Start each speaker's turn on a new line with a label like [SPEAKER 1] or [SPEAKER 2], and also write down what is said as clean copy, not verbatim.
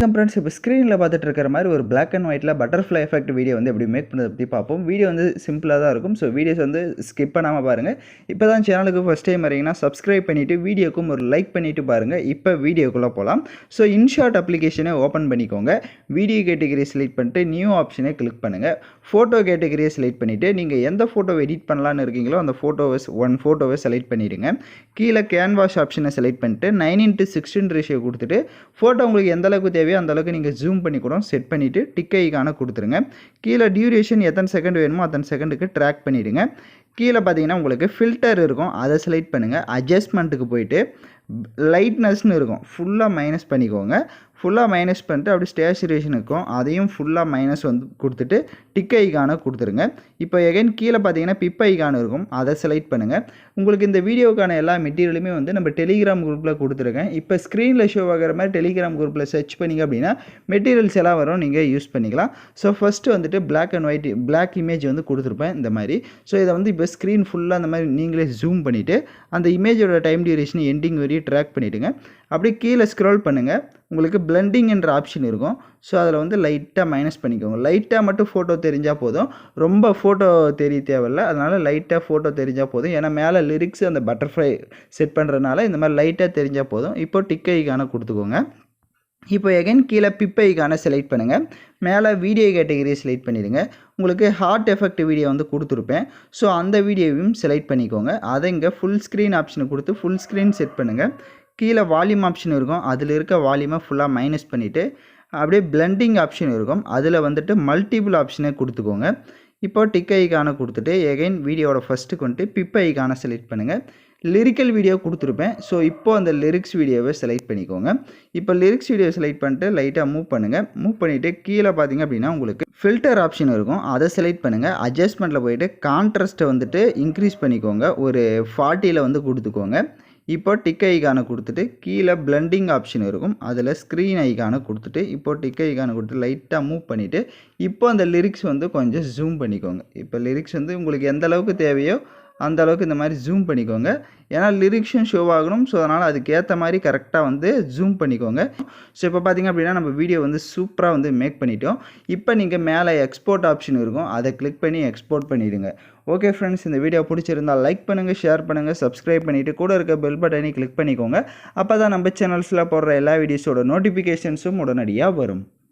[SPEAKER 1] வணக்கம் ஃப்ரெண்ட்ஸ். இப்போ ஸ்க்ரீனில் பார்த்துட்டு இருக்கிற மாதிரி ஒரு பிளாக் அண்ட் ஒயிட்டில் பட்டர்ஃப்ளை எஃபெக்ட் வீடியோ வந்து எப்படி மேக் பண்ணுறது பற்றி பார்ப்போம். வீடியோ வந்து சிம்பிளாக தான் இருக்கும். ஸோ வீடியோஸ் வந்து ஸ்கிப் பண்ணாமல் பாருங்கள். இப்போ தான் சேனலுக்கு ஃபஸ்ட் டைம் வரீங்கன்னா சப்ஸ்கிரைப் பண்ணிவிட்டு வீடியோக்கும் ஒரு லைக் பண்ணிவிட்டு பாருங்கள். இப்போ வீடியோக்குள்ளே போகலாம். ஸோ இன்ஷாட் அப்ளிகேஷனை ஓப்பன் பண்ணிக்கோங்க. வீடியோ கேட்டகரியை செலக்ட் பண்ணிட்டு நியூ ஆப்ஷனை கிளிக் பண்ணுங்கள். ஃபோட்டோ கேட்டகரியை செலக்ட் பண்ணிவிட்டு நீங்கள் எந்த ஃபோட்டோ எடிட் பண்ணலான்னு இருக்கீங்களோ அந்த ஃபோட்டோவை செலக்ட் பண்ணிவிடுங்க. கீழே கேன்வாஸ் ஆப்ஷனை செலக்ட் பண்ணிட்டு 9:16 ரேஷியோ கொடுத்துட்டு ஃபோட்டோ உங்களுக்கு எந்த அளவுக்கு தேவையோ அந்த அளவுக்கு நீங்கள் ஜூம் பண்ணி கூட செட் பண்ணிவிட்டு டிக் ஐகானை கொடுத்துருங்க. கீழே டியூரேஷன் எத்தனை செகண்ட் வேணுமோ அத்தனை செகண்டுக்கு ட்ராக் பண்ணிவிடுங்க. கீழே பார்த்தீங்கன்னா உங்களுக்கு ஃபில்டர் இருக்கும், அதை செலக்ட் பண்ணுங்கள். அட்ஜஸ்ட்மெண்ட்டுக்கு போயிட்டு லைட்னஸ்னு இருக்கும், ஃபுல்லாக மைனஸ் பண்ணிக்கோங்க. ஃபுல்லாக மைனஸ் பண்ணிட்டு அப்படி ஸ்டேச்சுரேஷன் இருக்கும், அதையும் ஃபுல்லாக மைனஸ் வந்து கொடுத்துட்டு டிக் ஐகானை கொடுத்துருங்க. இப்போ எகைன் கீழே பார்த்தீங்கன்னா பிப் ஐகான் இருக்கும், அதை செலக்ட் பண்ணுங்கள். உங்களுக்கு இந்த வீடியோக்கான எல்லா மெட்டீரியலுமே வந்து நம்ம டெலிகிராம் குரூப்பில் கொடுத்துருக்கேன். இப்போ ஸ்க்ரீனில் ஷோ ஆகிற மாதிரி டெலிகிராம் குரூப்பில் சர்ச் பண்ணிங்க அப்படின்னா மெட்டீரியல்ஸ் எல்லாம் வரும், நீங்கள் யூஸ் பண்ணிக்கலாம். ஸோ ஃபஸ்ட்டு வந்துட்டு black and white black image வந்து கொடுத்துருப்பேன் இந்த மாதிரி. ஸோ இதை வந்து இப்போ ஸ்க்ரீன் ஃபுல்லாக அந்த மாதிரி நீங்களே ஜூம் பண்ணிவிட்டு அந்த இமேஜோட டைம் டியூரேஷன் எண்டிங் வரையும் ட்ராக் பண்ணிவிடுங்க. அப்படியே கீழே ஸ்க்ரோல் பண்ணுங்கள், உங்களுக்கு பிளெண்டிங் என்ற ஆப்ஷன் இருக்கும். ஸோ அதில் வந்து லைட்டாக மைனஸ் பண்ணிக்கோங்க. லைட்டாக மட்டும் ஃபோட்டோ தெரிஞ்சால் போதும், ரொம்ப ஃபோட்டோ தெரிய தேவையில்லை. அதனால் லைட்டாக ஃபோட்டோ தெரிஞ்சால் போதும். ஏன்னா மேலே லிரிக்ஸ் அந்த பட்டர்ஃப்ளை செட் பண்ணுறதுனால இந்த மாதிரி லைட்டாக தெரிஞ்சால் போதும். இப்போ டிக் ஐகானை கொடுத்துக்கோங்க. இப்போ எகைன் கீழே பிப் ஐகானை செலக்ட் பண்ணுங்கள். மேலே வீடியோ கேட்டகரியை செலக்ட் பண்ணிடுங்க. உங்களுக்கு ஹார்ட் எஃபெக்ட் வீடியோ வந்து கொடுத்துருப்பேன். ஸோ அந்த வீடியோவையும் செலக்ட் பண்ணிக்கோங்க. அதை இங்கே ஃபுல் ஸ்க்ரீன் ஆப்ஷனை கொடுத்து ஃபுல் ஸ்க்ரீன் செட் பண்ணுங்கள். கீழே வால்யூம் ஆப்ஷன் இருக்கும், அதில் இருக்க வால்யூமை ஃபுல்லாக மைனஸ் பண்ணிவிட்டு அப்படியே பிளெண்டிங் ஆப்ஷன் இருக்கும், அதில் வந்துட்டு மல்டிபிள் ஆப்ஷனை கொடுத்துக்கோங்க. இப்போ டிக் ஐகானை கொடுத்துட்டு எகைன் வீடியோட ஃபஸ்ட்டுக்கு வந்துட்டு பிப் ஐகானை செலக்ட் பண்ணுங்கள். லிரிக்கல் வீடியோ கொடுத்துருப்பேன். ஸோ இப்போது அந்த லிரிக்ஸ் வீடியோவை செலக்ட் பண்ணிக்கோங்க. இப்போ லிரிக்ஸ் வீடியோ செலக்ட் பண்ணிட்டு லைட்டாக மூவ் பண்ணுங்கள். மூவ் பண்ணிவிட்டு கீழே பார்த்தீங்க அப்படின்னா உங்களுக்கு ஃபில்டர் ஆப்ஷன் இருக்கும், அதை செலக்ட் பண்ணுங்கள். அட்ஜஸ்ட்மெண்ட்டில் போயிட்டு கான்ட்ராஸ்ட்டை வந்துட்டு இன்க்ரீஸ் பண்ணிக்கோங்க, ஒரு 40 வந்து கொடுத்துக்கோங்க. இப்போ டிக் ஐகானை கொடுத்துட்டு கீழே பிளெண்டிங் ஆப்ஷன் இருக்கும், அதில் ஸ்க்ரீன் ஐகானை கொடுத்துட்டு இப்போ டிக் ஐகானை கொடுத்து லைட்டாக மூவ் பண்ணிவிட்டு இப்போ அந்த லிரிக்ஸ் வந்து கொஞ்சம் ஜூம் பண்ணிக்கோங்க. இப்போ லிரிக்ஸ் வந்து உங்களுக்கு எந்த அளவுக்கு தேவையோ அந்த அளவுக்கு இந்த மாதிரி ஜூம் பண்ணிக்கோங்க. ஏன்னா லிரிக்ஸும் ஷோ ஆகணும். ஸோ அதனால் அதுக்கேற்ற மாதிரி கரெக்டாக வந்து ஜூம் பண்ணிக்கோங்க. ஸோ இப்போ பார்த்திங்க அப்படின்னா நம்ம வீடியோ வந்து சூப்பராக வந்து மேக் பண்ணிட்டோம். இப்போ நீங்கள் மேலே எக்ஸ்போர்ட் ஆப்ஷன் இருக்கும், அதை கிளிக் பண்ணி எக்ஸ்போர்ட் பண்ணிவிடுங்க. ஓகே ஃப்ரெண்ட்ஸ், இந்த வீடியோ பிடிச்சிருந்தால் லைக் பண்ணுங்கள், ஷேர் பண்ணுங்கள், சப்ஸ்கிரைப் பண்ணிவிட்டு கூட இருக்க பெல் பட்டனை கிளிக் பண்ணிக்கோங்க. அப்போ தான் நம்ம சேனல்ஸில் போடுற எல்லா வீடியோஸோட நோட்டிஃபிகேஷன்ஸும் உடனடியாக வரும்.